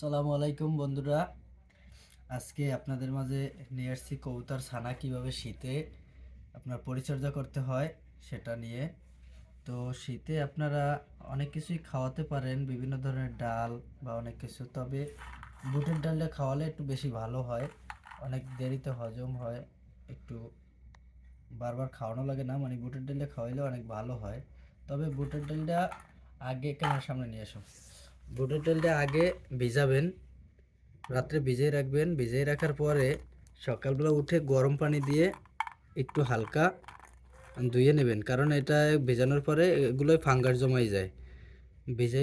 আসসালামু আলাইকুম বন্ধুরা। আজকে আপনাদের মাঝে নিয়ে আসছি কবুতর ছানা কিভাবে শীতে আপনার পরিচর্যা করতে হয় সেটা নিয়ে। তো শীতে আপনারা অনেক কিছুই খাওয়াতে পারেন, বিভিন্ন ধরনের ডাল বা অনেক কিছু, তবে বুটের ডালটা খাওয়ালে একটু বেশি ভালো হয়, অনেক দেরিতে হজম হয়, একটু বারবার খাওয়ানো লাগে না, মানে বুটের ডালটা খাওয়াইলে অনেক ভালো হয়। তবে বুটের ডালটা আগে ক্যামেরার সামনে নিয়ে আসো। বুটের ডালটা আগে ভিজাবেন, রাত্রে ভিজিয়ে রাখবেন। ভিজিয়ে রাখার পরে সকালবেলা উঠে গরম পানি দিয়ে একটু হালকা ধুয়ে নেবেন, কারণ এটা ভেজানোর পরে এগুলোই ফাঙ্গাস জমাই যায়। ভিজে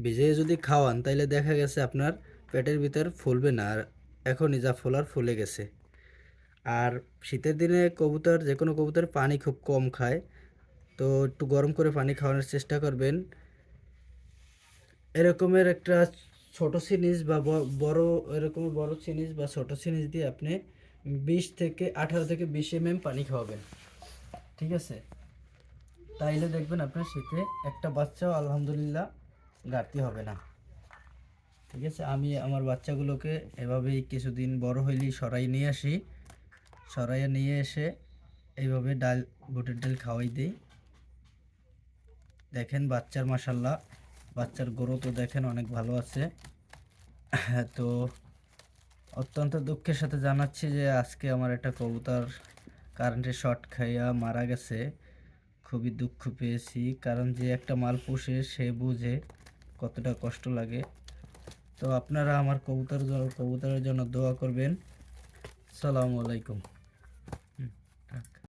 ভিজিয়ে যদি খাওয়ান তাইলে দেখা গেছে আপনার পেটের ভিতর ফুলবে না, আর এখনই যা ফোলার ফুলে গেছে। আর শীতের দিনে কবুতর, যে কোনো কবুতর পানি খুব কম খায়, তো একটু গরম করে পানি খাওয়ানোর চেষ্টা করবেন। এরকমের একটা ছোট সিরিজ বা বড়, এরকম বড় সিরিজ বা ছোট সিরিজ দিয়ে আপনি 18 থেকে 20 পানি খাওয়াবেন, ঠিক আছে? তাইলে দেখবেন আপনার শীতে একটা বাচ্চাও আলহামদুলিল্লাহ ঘাটতি হবে না, ঠিক আছে? আমি আমার বাচ্চাগুলোকে এভাবেই কিছুদিন বড় হইলেই সরাইয়ে নিয়ে এসে এইভাবে বুটের ডাল খাওয়াই দিই। দেখেন বাচ্চার মাশাল্লাহ, বাচ্চার গ্রোথও দেখেন অনেক ভালো আছে। তো অত্যন্ত দুঃখের সাথে জানাচ্ছি যে আজকে আমার একটা কবুতর কারেন্টের শর্ট খাইয়া মারা গেছে। খুবই দুঃখ পেয়েছি, কারণ যে একটা মাল পোষে সে বুঝে কতটা কষ্ট লাগে। তো আপনারা আমার কবুতরের জন্য দোয়া করবেন। আসসালামু আলাইকুম।